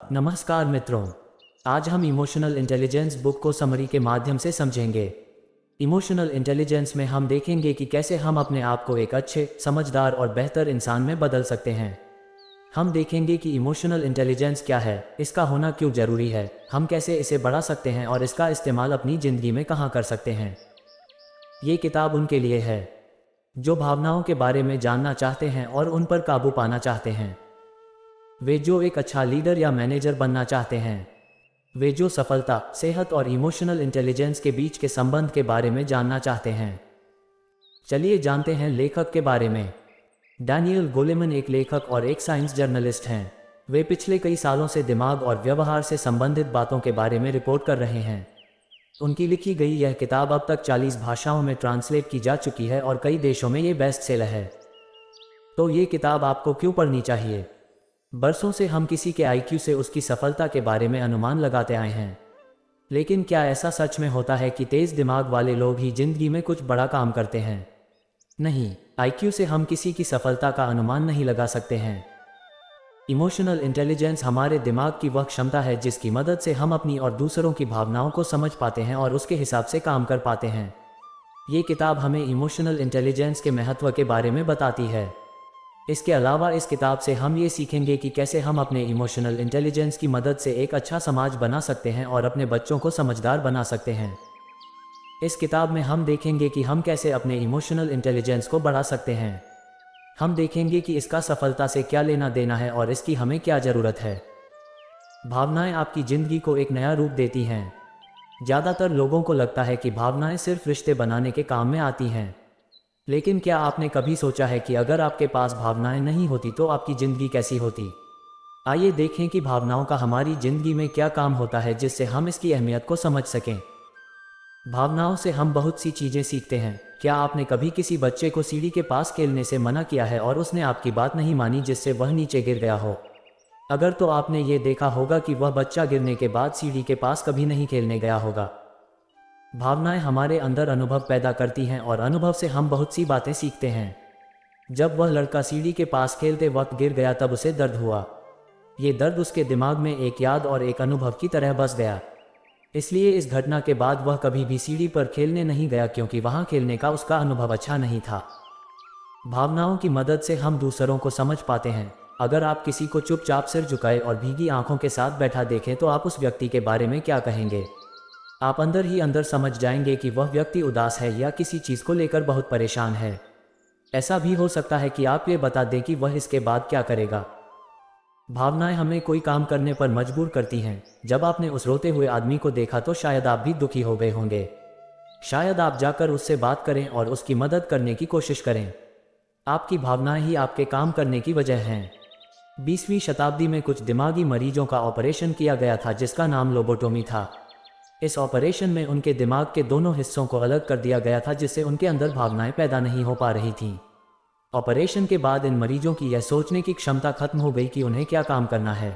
नमस्कार मित्रों। आज हम इमोशनल इंटेलिजेंस बुक को समरी के माध्यम से समझेंगे। इमोशनल इंटेलिजेंस में हम देखेंगे कि कैसे हम अपने आप को एक अच्छे, समझदार और बेहतर इंसान में बदल सकते हैं। हम देखेंगे कि इमोशनल इंटेलिजेंस क्या है, इसका होना क्यों जरूरी है, हम कैसे इसे बढ़ा सकते हैं और इसका इस्तेमाल अपनी ज़िंदगी में कहाँ कर सकते हैं। ये किताब उनके लिए है जो भावनाओं के बारे में जानना चाहते हैं और उन पर काबू पाना चाहते हैं। वे जो एक अच्छा लीडर या मैनेजर बनना चाहते हैं। वे जो सफलता, सेहत और इमोशनल इंटेलिजेंस के बीच के संबंध के बारे में जानना चाहते हैं। चलिए जानते हैं लेखक के बारे में। डैनियल गोलेमन एक लेखक और एक साइंस जर्नलिस्ट हैं। वे पिछले कई सालों से दिमाग और व्यवहार से संबंधित बातों के बारे में रिपोर्ट कर रहे हैं। उनकी लिखी गई यह किताब अब तक 40 भाषाओं में ट्रांसलेट की जा चुकी है और कई देशों में ये बेस्ट सेलर है। तो ये किताब आपको क्यों पढ़नी चाहिए? बरसों से हम किसी के आईक्यू से उसकी सफलता के बारे में अनुमान लगाते आए हैं। लेकिन क्या ऐसा सच में होता है कि तेज दिमाग वाले लोग ही जिंदगी में कुछ बड़ा काम करते हैं? नहीं, आईक्यू से हम किसी की सफलता का अनुमान नहीं लगा सकते हैं। इमोशनल इंटेलिजेंस हमारे दिमाग की वह क्षमता है जिसकी मदद से हम अपनी और दूसरों की भावनाओं को समझ पाते हैं और उसके हिसाब से काम कर पाते हैं। ये किताब हमें इमोशनल इंटेलिजेंस के महत्व के बारे में बताती है। इसके अलावा इस किताब से हम ये सीखेंगे कि कैसे हम अपने इमोशनल इंटेलिजेंस की मदद से एक अच्छा समाज बना सकते हैं और अपने बच्चों को समझदार बना सकते हैं। इस किताब में हम देखेंगे कि हम कैसे अपने इमोशनल इंटेलिजेंस को बढ़ा सकते हैं। हम देखेंगे कि इसका सफलता से क्या लेना देना है और इसकी हमें क्या ज़रूरत है। भावनाएं आपकी ज़िंदगी को एक नया रूप देती हैं। ज़्यादातर लोगों को लगता है कि भावनाएं सिर्फ रिश्ते बनाने के काम में आती हैं। लेकिन क्या आपने कभी सोचा है कि अगर आपके पास भावनाएं नहीं होती तो आपकी ज़िंदगी कैसी होती? आइए देखें कि भावनाओं का हमारी ज़िंदगी में क्या काम होता है जिससे हम इसकी अहमियत को समझ सकें। भावनाओं से हम बहुत सी चीज़ें सीखते हैं। क्या आपने कभी किसी बच्चे को सीढ़ी के पास खेलने से मना किया है और उसने आपकी बात नहीं मानी जिससे वह नीचे गिर गया हो? अगर तो आपने ये देखा होगा कि वह बच्चा गिरने के बाद सीढ़ी के पास कभी नहीं खेलने गया होगा। भावनाएं हमारे अंदर अनुभव पैदा करती हैं और अनुभव से हम बहुत सी बातें सीखते हैं। जब वह लड़का सीढ़ी के पास खेलते वक्त गिर गया तब उसे दर्द हुआ। ये दर्द उसके दिमाग में एक याद और एक अनुभव की तरह बस गया। इसलिए इस घटना के बाद वह कभी भी सीढ़ी पर खेलने नहीं गया क्योंकि वहां खेलने का उसका अनुभव अच्छा नहीं था। भावनाओं की मदद से हम दूसरों को समझ पाते हैं। अगर आप किसी को चुपचाप सिर झुकाए और भीगी आंखों के साथ बैठा देखें तो आप उस व्यक्ति के बारे में क्या कहेंगे? आप अंदर ही अंदर समझ जाएंगे कि वह व्यक्ति उदास है या किसी चीज़ को लेकर बहुत परेशान है। ऐसा भी हो सकता है कि आप ये बता दें कि वह इसके बाद क्या करेगा। भावनाएं हमें कोई काम करने पर मजबूर करती हैं। जब आपने उस रोते हुए आदमी को देखा तो शायद आप भी दुखी हो गए होंगे। शायद आप जाकर उससे बात करें और उसकी मदद करने की कोशिश करें। आपकी भावनाएं ही आपके काम करने की वजह हैं। 20वीं शताब्दी में कुछ दिमागी मरीजों का ऑपरेशन किया गया था जिसका नाम लोबोटोमी था। इस ऑपरेशन में उनके दिमाग के दोनों हिस्सों को अलग कर दिया गया था जिससे उनके अंदर भावनाएं पैदा नहीं हो पा रही थीं। ऑपरेशन के बाद इन मरीजों की यह सोचने की क्षमता खत्म हो गई कि उन्हें क्या काम करना है।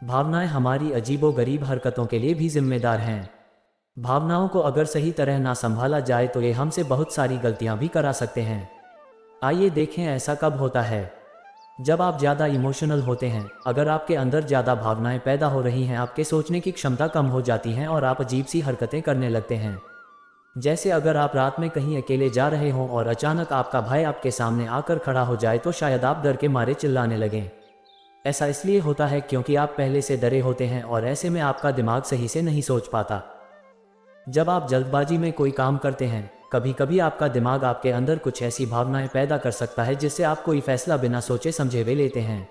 भावनाएं हमारी अजीबोगरीब हरकतों के लिए भी जिम्मेदार हैं। भावनाओं को अगर सही तरह ना संभाला जाए तो ये हमसे बहुत सारी गलतियां भी करा सकते हैं। आइए देखें ऐसा कब होता है। जब आप ज़्यादा इमोशनल होते हैं। अगर आपके अंदर ज़्यादा भावनाएं पैदा हो रही हैं, आपके सोचने की क्षमता कम हो जाती है और आप अजीब सी हरकतें करने लगते हैं। जैसे अगर आप रात में कहीं अकेले जा रहे हों और अचानक आपका भाई आपके सामने आकर खड़ा हो जाए तो शायद आप डर के मारे चिल्लाने लगें। ऐसा इसलिए होता है क्योंकि आप पहले से डरे होते हैं और ऐसे में आपका दिमाग सही से नहीं सोच पाता। जब आप जल्दबाजी में कोई काम करते हैं, कभी कभी आपका दिमाग आपके अंदर कुछ ऐसी भावनाएं पैदा कर सकता है जिससे आप कोई फैसला बिना सोचे समझे हुए लेते हैं।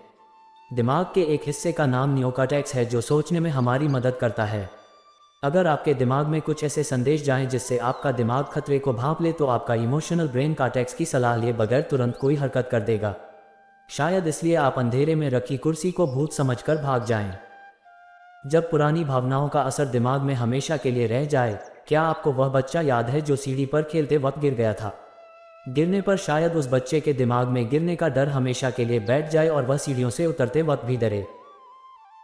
दिमाग के एक हिस्से का नाम नियोकॉर्टेक्स है जो सोचने में हमारी मदद करता है। अगर आपके दिमाग में कुछ ऐसे संदेश जाएं जिससे आपका दिमाग खतरे को भांप ले तो आपका इमोशनल ब्रेन कॉर्टेक्स की सलाह लिए बगैर तुरंत कोई हरकत कर देगा। शायद इसलिए आप अंधेरे में रखी कुर्सी को भूत समझकर भाग जाएं। जब पुरानी भावनाओं का असर दिमाग में हमेशा के लिए रह जाए, क्या आपको वह बच्चा याद है जो सीढ़ी पर खेलते वक्त गिर गया था? गिरने पर शायद उस बच्चे के दिमाग में गिरने का डर हमेशा के लिए बैठ जाए और वह सीढ़ियों से उतरते वक्त भी डरे।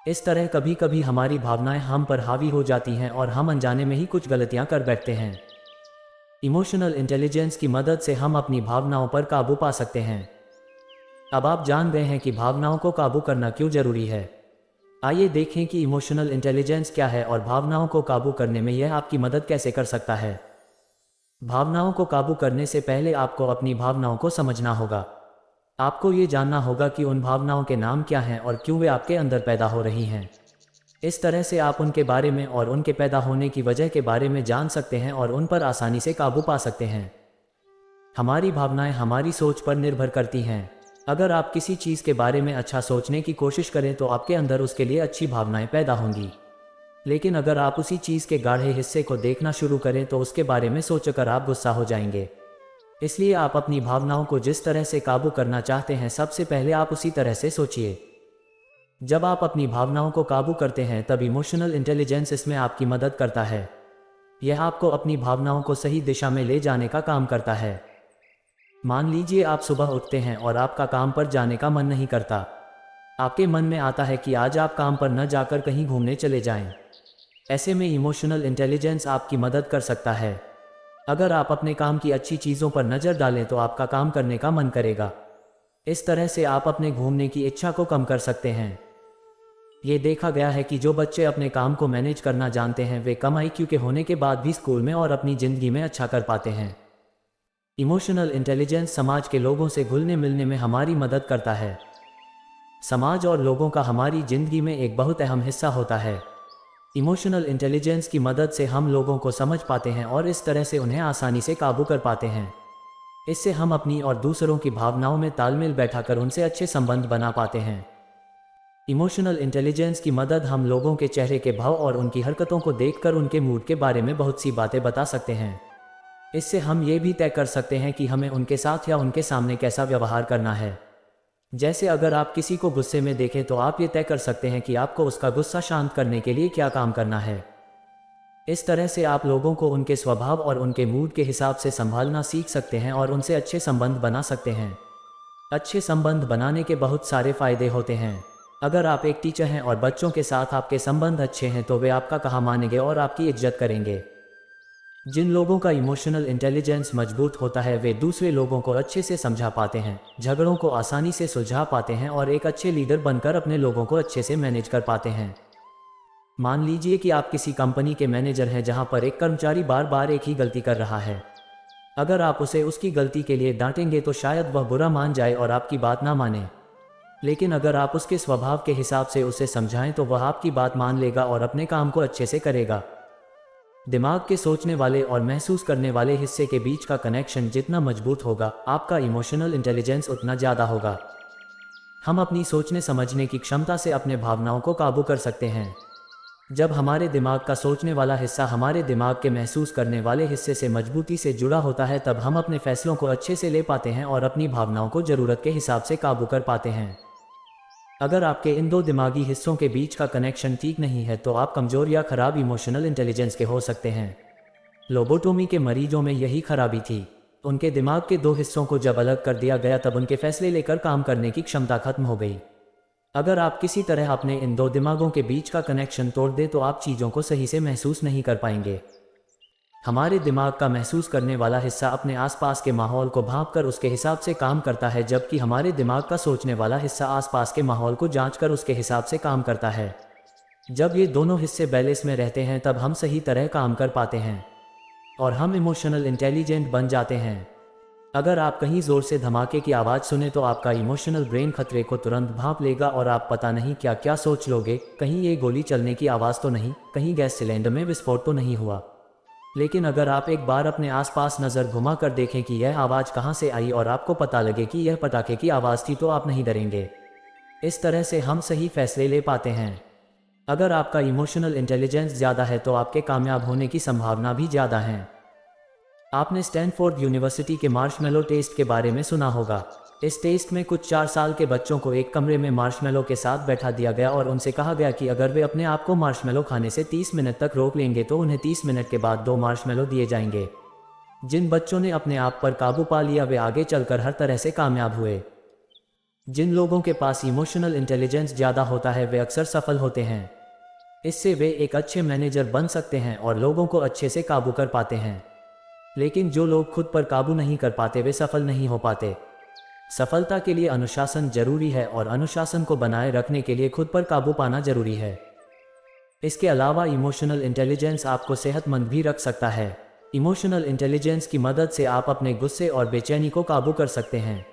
इस तरह कभी कभी हमारी भावनाएं हम पर हावी हो जाती हैं और हम अनजाने में ही कुछ गलतियां कर बैठते हैं। इमोशनल इंटेलिजेंस की मदद से हम अपनी भावनाओं पर काबू पा सकते हैं। अब आप जान गए हैं कि भावनाओं को काबू करना क्यों जरूरी है। आइए देखें कि इमोशनल इंटेलिजेंस क्या है और भावनाओं को काबू करने में यह आपकी मदद कैसे कर सकता है। भावनाओं को काबू करने से पहले आपको अपनी भावनाओं को समझना होगा। आपको ये जानना होगा कि उन भावनाओं के नाम क्या हैं और क्यों वे आपके अंदर पैदा हो रही हैं। इस तरह से आप उनके बारे में और उनके पैदा होने की वजह के बारे में जान सकते हैं और उन पर आसानी से काबू पा सकते हैं। हमारी भावनाएं हमारी सोच पर निर्भर करती हैं। अगर आप किसी चीज़ के बारे में अच्छा सोचने की कोशिश करें तो आपके अंदर उसके लिए अच्छी भावनाएं पैदा होंगी। लेकिन अगर आप उसी चीज़ के गाढ़े हिस्से को देखना शुरू करें तो उसके बारे में सोचकर आप गुस्सा हो जाएंगे। इसलिए आप अपनी भावनाओं को जिस तरह से काबू करना चाहते हैं, सबसे पहले आप उसी तरह से सोचिए। जब आप अपनी भावनाओं को काबू करते हैं तब इमोशनल इंटेलिजेंस इसमें आपकी मदद करता है। यह आपको अपनी भावनाओं को सही दिशा में ले जाने का काम करता है। मान लीजिए आप सुबह उठते हैं और आपका काम पर जाने का मन नहीं करता। आपके मन में आता है कि आज आप काम पर न जाकर कहीं घूमने चले जाएं। ऐसे में इमोशनल इंटेलिजेंस आपकी मदद कर सकता है। अगर आप अपने काम की अच्छी चीज़ों पर नज़र डालें तो आपका काम करने का मन करेगा। इस तरह से आप अपने घूमने की इच्छा को कम कर सकते हैं। ये देखा गया है कि जो बच्चे अपने काम को मैनेज करना जानते हैं वे कम IQ के होने के बाद भी स्कूल में और अपनी ज़िंदगी में अच्छा कर पाते हैं। इमोशनल इंटेलिजेंस समाज के लोगों से घुलने मिलने में हमारी मदद करता है। समाज और लोगों का हमारी ज़िंदगी में एक बहुत अहम हिस्सा होता है। इमोशनल इंटेलिजेंस की मदद से हम लोगों को समझ पाते हैं और इस तरह से उन्हें आसानी से काबू कर पाते हैं। इससे हम अपनी और दूसरों की भावनाओं में तालमेल बैठाकर उनसे अच्छे संबंध बना पाते हैं। इमोशनल इंटेलिजेंस की मदद हम लोगों के चेहरे के भाव और उनकी हरकतों को देखकर उनके मूड के बारे में बहुत सी बातें बता सकते हैं। इससे हम ये भी तय कर सकते हैं कि हमें उनके साथ या उनके सामने कैसा व्यवहार करना है। जैसे अगर आप किसी को गुस्से में देखें तो आप ये तय कर सकते हैं कि आपको उसका गुस्सा शांत करने के लिए क्या काम करना है। इस तरह से आप लोगों को उनके स्वभाव और उनके मूड के हिसाब से संभालना सीख सकते हैं और उनसे अच्छे संबंध बना सकते हैं। अच्छे संबंध बनाने के बहुत सारे फायदे होते हैं। अगर आप एक टीचर हैं और बच्चों के साथ आपके संबंध अच्छे हैं तो वे आपका कहा मानेंगे और आपकी इज्जत करेंगे। जिन लोगों का इमोशनल इंटेलिजेंस मजबूत होता है वे दूसरे लोगों को अच्छे से समझा पाते हैं, झगड़ों को आसानी से सुलझा पाते हैं और एक अच्छे लीडर बनकर अपने लोगों को अच्छे से मैनेज कर पाते हैं। मान लीजिए कि आप किसी कंपनी के मैनेजर हैं जहां पर एक कर्मचारी बार बार एक ही गलती कर रहा है। अगर आप उसे उसकी गलती के लिए डांटेंगे तो शायद वह बुरा मान जाए और आपकी बात ना माने। लेकिन अगर आप उसके स्वभाव के हिसाब से उसे समझाएं तो वह आपकी बात मान लेगा और अपने काम को अच्छे से करेगा। दिमाग के सोचने वाले और महसूस करने वाले हिस्से के बीच का कनेक्शन जितना मजबूत होगा, आपका इमोशनल इंटेलिजेंस उतना ज़्यादा होगा। हम अपनी सोचने समझने की क्षमता से अपने भावनाओं को काबू कर सकते हैं। जब हमारे दिमाग का सोचने वाला हिस्सा हमारे दिमाग के महसूस करने वाले हिस्से से मजबूती से जुड़ा होता है तब हम अपने फैसलों को अच्छे से ले पाते हैं और अपनी भावनाओं को ज़रूरत के हिसाब से काबू कर पाते हैं। अगर आपके इन दो दिमागी हिस्सों के बीच का कनेक्शन ठीक नहीं है तो आप कमज़ोर या ख़राब इमोशनल इंटेलिजेंस के हो सकते हैं। लोबोटोमी के मरीजों में यही खराबी थी। उनके दिमाग के दो हिस्सों को जब अलग कर दिया गया तब उनके फैसले लेकर काम करने की क्षमता खत्म हो गई। अगर आप किसी तरह अपने इन दो दिमागों के बीच का कनेक्शन तोड़ दें तो आप चीज़ों को सही से महसूस नहीं कर पाएंगे। हमारे दिमाग का महसूस करने वाला हिस्सा अपने आसपास के माहौल को भांपकर उसके हिसाब से काम करता है, जबकि हमारे दिमाग का सोचने वाला हिस्सा आसपास के माहौल को जांचकर उसके हिसाब से काम करता है। जब ये दोनों हिस्से बैलेंस में रहते हैं तब हम सही तरह काम कर पाते हैं और हम इमोशनल इंटेलिजेंट बन जाते हैं। अगर आप कहीं ज़ोर से धमाके की आवाज़ सुने तो आपका इमोशनल ब्रेन खतरे को तुरंत भांप लेगा और आप पता नहीं क्या क्या सोच लोगे। कहीं ये गोली चलने की आवाज़ तो नहीं, कहीं गैस सिलेंडर में विस्फोट तो नहीं हुआ। लेकिन अगर आप एक बार अपने आसपास नज़र घुमा कर देखें कि यह आवाज़ कहाँ से आई और आपको पता लगे कि यह पटाखे की आवाज़ थी तो आप नहीं डरेंगे। इस तरह से हम सही फैसले ले पाते हैं। अगर आपका इमोशनल इंटेलिजेंस ज़्यादा है तो आपके कामयाब होने की संभावना भी ज़्यादा है। आपने स्टैनफोर्ड यूनिवर्सिटी के मार्शमेलो टेस्ट के बारे में सुना होगा। इस टेस्ट में कुछ 4 साल के बच्चों को एक कमरे में मार्शमेलो के साथ बैठा दिया गया और उनसे कहा गया कि अगर वे अपने आप को मार्शमेलो खाने से 30 मिनट तक रोक लेंगे तो उन्हें 30 मिनट के बाद 2 मार्शमेलो दिए जाएंगे। जिन बच्चों ने अपने आप पर काबू पा लिया वे आगे चलकर हर तरह से कामयाब हुए। जिन लोगों के पास इमोशनल इंटेलिजेंस ज़्यादा होता है वे अक्सर सफल होते हैं। इससे वे एक अच्छे मैनेजर बन सकते हैं और लोगों को अच्छे से काबू कर पाते हैं। लेकिन जो लोग खुद पर काबू नहीं कर पाते वे सफल नहीं हो पाते। सफलता के लिए अनुशासन जरूरी है और अनुशासन को बनाए रखने के लिए खुद पर काबू पाना जरूरी है। इसके अलावा इमोशनल इंटेलिजेंस आपको सेहतमंद भी रख सकता है। इमोशनल इंटेलिजेंस की मदद से आप अपने गुस्से और बेचैनी को काबू कर सकते हैं।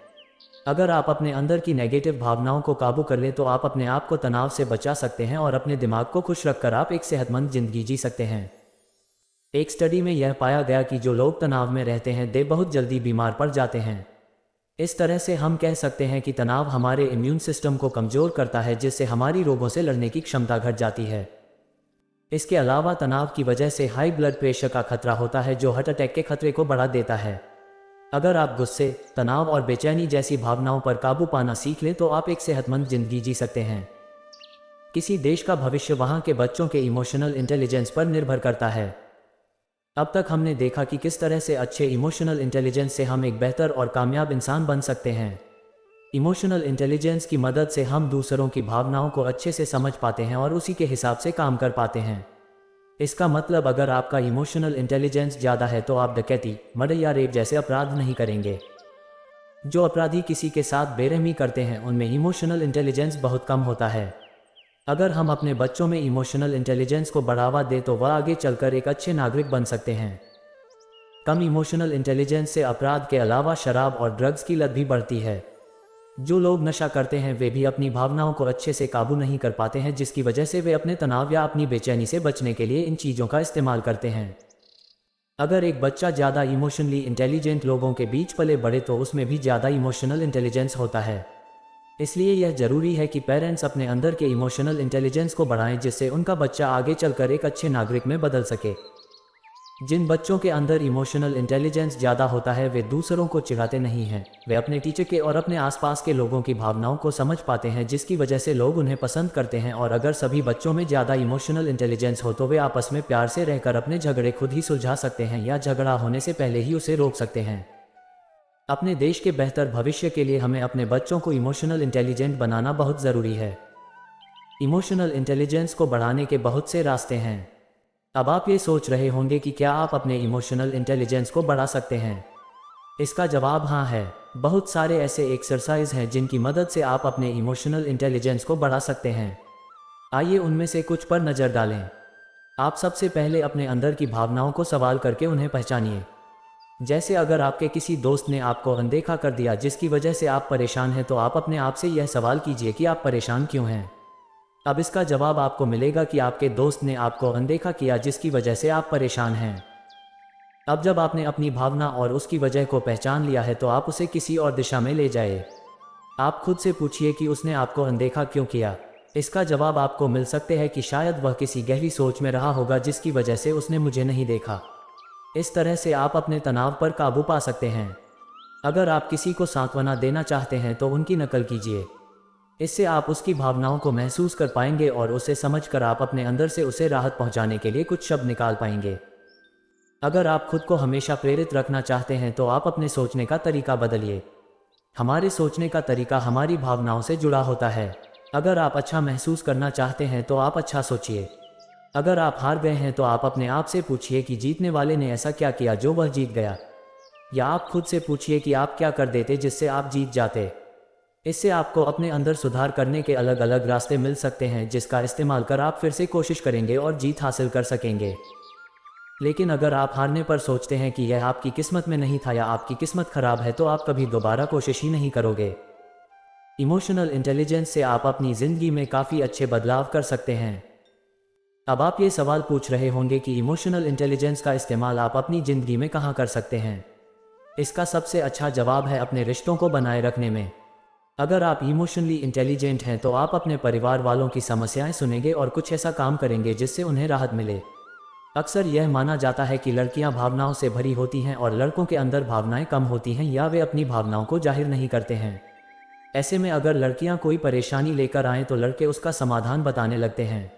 अगर आप अपने अंदर की नेगेटिव भावनाओं को काबू कर लें तो आप अपने आप को तनाव से बचा सकते हैं और अपने दिमाग को खुश रखकर आप एक सेहतमंद जिंदगी जी सकते हैं। एक स्टडी में यह पाया गया कि जो लोग तनाव में रहते हैं वे बहुत जल्दी बीमार पड़ जाते हैं। इस तरह से हम कह सकते हैं कि तनाव हमारे इम्यून सिस्टम को कमज़ोर करता है, जिससे हमारी रोगों से लड़ने की क्षमता घट जाती है। इसके अलावा तनाव की वजह से हाई ब्लड प्रेशर का खतरा होता है, जो हार्ट अटैक के खतरे को बढ़ा देता है। अगर आप गुस्से, तनाव और बेचैनी जैसी भावनाओं पर काबू पाना सीख लें तो आप एक सेहतमंद जिंदगी जी सकते हैं। किसी देश का भविष्य वहाँ के बच्चों के इमोशनल इंटेलिजेंस पर निर्भर करता है। अब तक हमने देखा कि किस तरह से अच्छे इमोशनल इंटेलिजेंस से हम एक बेहतर और कामयाब इंसान बन सकते हैं। इमोशनल इंटेलिजेंस की मदद से हम दूसरों की भावनाओं को अच्छे से समझ पाते हैं और उसी के हिसाब से काम कर पाते हैं। इसका मतलब अगर आपका इमोशनल इंटेलिजेंस ज़्यादा है तो आप डकैती, मर्डर या रेप जैसे अपराध नहीं करेंगे। जो अपराधी किसी के साथ बेरहमी करते हैं उनमें इमोशनल इंटेलिजेंस बहुत कम होता है। अगर हम अपने बच्चों में इमोशनल इंटेलिजेंस को बढ़ावा दें तो वह आगे चलकर एक अच्छे नागरिक बन सकते हैं। कम इमोशनल इंटेलिजेंस से अपराध के अलावा शराब और ड्रग्स की लत भी बढ़ती है। जो लोग नशा करते हैं वे भी अपनी भावनाओं को अच्छे से काबू नहीं कर पाते हैं, जिसकी वजह से वे अपने तनाव या अपनी बेचैनी से बचने के लिए इन चीज़ों का इस्तेमाल करते हैं। अगर एक बच्चा ज़्यादा इमोशनली इंटेलिजेंट लोगों के बीच पले बढ़े तो उसमें भी ज़्यादा इमोशनल इंटेलिजेंस होता है। इसलिए यह ज़रूरी है कि पेरेंट्स अपने अंदर के इमोशनल इंटेलिजेंस को बढ़ाएं, जिससे उनका बच्चा आगे चलकर एक अच्छे नागरिक में बदल सके। जिन बच्चों के अंदर इमोशनल इंटेलिजेंस ज़्यादा होता है वे दूसरों को चिढ़ाते नहीं हैं। वे अपने टीचर के और अपने आसपास के लोगों की भावनाओं को समझ पाते हैं, जिसकी वजह से लोग उन्हें पसंद करते हैं। और अगर सभी बच्चों में ज़्यादा इमोशनल इंटेलिजेंस हो तो वे आपस में प्यार से रहकर अपने झगड़े खुद ही सुलझा सकते हैं या झगड़ा होने से पहले ही उसे रोक सकते हैं। अपने देश के बेहतर भविष्य के लिए हमें अपने बच्चों को इमोशनल इंटेलिजेंट बनाना बहुत ज़रूरी है। इमोशनल इंटेलिजेंस को बढ़ाने के बहुत से रास्ते हैं। अब आप ये सोच रहे होंगे कि क्या आप अपने इमोशनल इंटेलिजेंस को बढ़ा सकते हैं। इसका जवाब हाँ है। बहुत सारे ऐसे एक्सरसाइज हैं जिनकी मदद से आप अपने इमोशनल इंटेलिजेंस को बढ़ा सकते हैं। आइए उनमें से कुछ पर नज़र डालें। आप सबसे पहले अपने अंदर की भावनाओं को सवाल करके उन्हें पहचानिए। जैसे अगर आपके किसी दोस्त ने आपको अनदेखा कर दिया जिसकी वजह से आप परेशान हैं, तो आप अपने आप से यह सवाल कीजिए कि आप परेशान क्यों हैं। अब इसका जवाब आपको मिलेगा कि आपके दोस्त ने आपको अनदेखा किया जिसकी वजह से आप परेशान हैं। अब जब आपने अपनी भावना और उसकी वजह को पहचान लिया है तो आप उसे किसी और दिशा में ले जाए। आप खुद से पूछिए कि उसने आपको अनदेखा क्यों किया। इसका जवाब आपको मिल सकते हैं कि शायद वह किसी गहरी सोच में रहा होगा जिसकी वजह से उसने मुझे नहीं देखा। इस तरह से आप अपने तनाव पर काबू पा सकते हैं। अगर आप किसी को सांत्वना देना चाहते हैं तो उनकी नकल कीजिए। इससे आप उसकी भावनाओं को महसूस कर पाएंगे और उसे समझकर आप अपने अंदर से उसे राहत पहुंचाने के लिए कुछ शब्द निकाल पाएंगे। अगर आप खुद को हमेशा प्रेरित रखना चाहते हैं तो आप अपने सोचने का तरीका बदलिए। हमारे सोचने का तरीका हमारी भावनाओं से जुड़ा होता है। अगर आप अच्छा महसूस करना चाहते हैं तो आप अच्छा सोचिए। अगर आप हार गए हैं तो आप अपने आप से पूछिए कि जीतने वाले ने ऐसा क्या किया जो वह जीत गया। या आप खुद से पूछिए कि आप क्या कर देते जिससे आप जीत जाते। इससे आपको अपने अंदर सुधार करने के अलग अलग रास्ते मिल सकते हैं, जिसका इस्तेमाल कर आप फिर से कोशिश करेंगे और जीत हासिल कर सकेंगे। लेकिन अगर आप हारने पर सोचते हैं कि यह आपकी किस्मत में नहीं था या आपकी किस्मत खराब है तो आप कभी दोबारा कोशिश ही नहीं करोगे। इमोशनल इंटेलिजेंस से आप अपनी ज़िंदगी में काफ़ी अच्छे बदलाव कर सकते हैं। अब आप ये सवाल पूछ रहे होंगे कि इमोशनल इंटेलिजेंस का इस्तेमाल आप अपनी ज़िंदगी में कहाँ कर सकते हैं। इसका सबसे अच्छा जवाब है अपने रिश्तों को बनाए रखने में। अगर आप इमोशनली इंटेलिजेंट हैं तो आप अपने परिवार वालों की समस्याएं सुनेंगे और कुछ ऐसा काम करेंगे जिससे उन्हें राहत मिले। अक्सर यह माना जाता है कि लड़कियां भावनाओं से भरी होती हैं और लड़कों के अंदर भावनाएं कम होती हैं या वे अपनी भावनाओं को जाहिर नहीं करते हैं। ऐसे में अगर लड़कियां कोई परेशानी लेकर आएँ तो लड़के उसका समाधान बताने लगते हैं,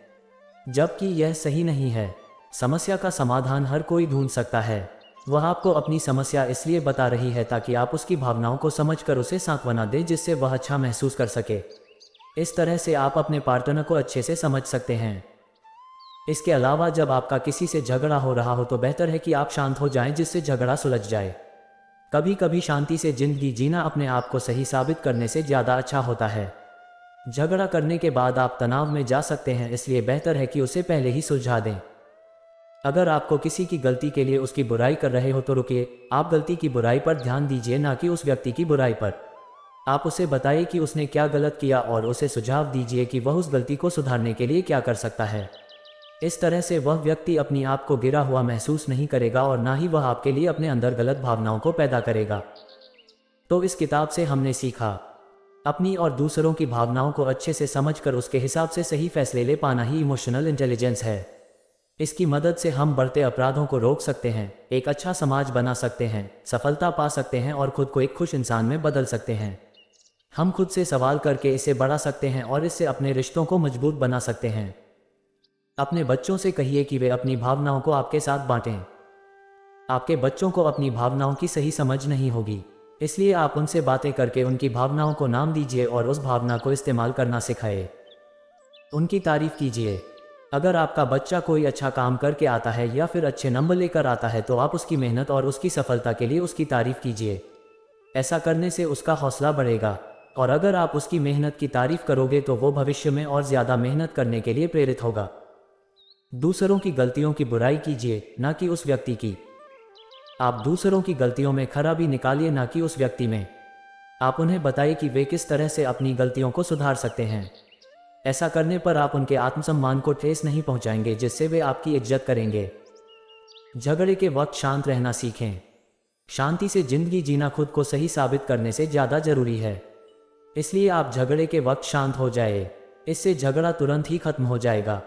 जबकि यह सही नहीं है। समस्या का समाधान हर कोई ढूंढ सकता है। वह आपको अपनी समस्या इसलिए बता रही है ताकि आप उसकी भावनाओं को समझकर उसे सांत्वना दें, जिससे वह अच्छा महसूस कर सके। इस तरह से आप अपने पार्टनर को अच्छे से समझ सकते हैं। इसके अलावा जब आपका किसी से झगड़ा हो रहा हो तो बेहतर है कि आप शांत हो जाएं, जिससे झगड़ा सुलझ जाए। कभी कभी शांति से जिंदगी जीना अपने आप को सही साबित करने से ज़्यादा अच्छा होता है। झगड़ा करने के बाद आप तनाव में जा सकते हैं, इसलिए बेहतर है कि उसे पहले ही सुलझा दें। अगर आपको किसी की गलती के लिए उसकी बुराई कर रहे हो तो रुकिए, आप गलती की बुराई पर ध्यान दीजिए, ना कि उस व्यक्ति की बुराई पर। आप उसे बताइए कि उसने क्या गलत किया और उसे सुझाव दीजिए कि वह उस गलती को सुधारने के लिए क्या कर सकता है। इस तरह से वह व्यक्ति अपनी आप को गिरा हुआ महसूस नहीं करेगा और ना ही वह आपके लिए अपने अंदर गलत भावनाओं को पैदा करेगा। तो इस किताब से हमने सीखा, अपनी और दूसरों की भावनाओं को अच्छे से समझकर उसके हिसाब से सही फैसले ले पाना ही इमोशनल इंटेलिजेंस है। इसकी मदद से हम बढ़ते अपराधों को रोक सकते हैं, एक अच्छा समाज बना सकते हैं, सफलता पा सकते हैं और खुद को एक खुश इंसान में बदल सकते हैं। हम खुद से सवाल करके इसे बढ़ा सकते हैं और इससे अपने रिश्तों को मजबूत बना सकते हैं। अपने बच्चों से कहिए कि वे अपनी भावनाओं को आपके साथ बांटें। आपके बच्चों को अपनी भावनाओं की सही समझ नहीं होगी, इसलिए आप उनसे बातें करके उनकी भावनाओं को नाम दीजिए और उस भावना को इस्तेमाल करना सिखाइए। उनकी तारीफ कीजिए। अगर आपका बच्चा कोई अच्छा काम करके आता है या फिर अच्छे नंबर लेकर आता है तो आप उसकी मेहनत और उसकी सफलता के लिए उसकी तारीफ कीजिए। ऐसा करने से उसका हौसला बढ़ेगा और अगर आप उसकी मेहनत की तारीफ करोगे तो वो भविष्य में और ज़्यादा मेहनत करने के लिए प्रेरित होगा। दूसरों की गलतियों की बुराई कीजिए, ना कि उस व्यक्ति की। आप दूसरों की गलतियों में खराबी निकालिए, ना कि उस व्यक्ति में। आप उन्हें बताइए कि वे किस तरह से अपनी गलतियों को सुधार सकते हैं। ऐसा करने पर आप उनके आत्मसम्मान को ठेस नहीं पहुंचाएंगे, जिससे वे आपकी इज्जत करेंगे। झगड़े के वक्त शांत रहना सीखें। शांति से जिंदगी जीना खुद को सही साबित करने से ज़्यादा जरूरी है, इसलिए आप झगड़े के वक्त शांत हो जाए। इससे झगड़ा तुरंत ही खत्म हो जाएगा।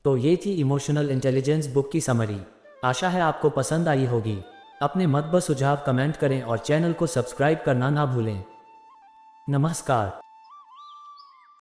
तो ये थी इमोशनल इंटेलिजेंस बुक की समरी। आशा है आपको पसंद आई होगी। अपने मत व सुझाव कमेंट करें और चैनल को सब्सक्राइब करना ना भूलें। नमस्कार।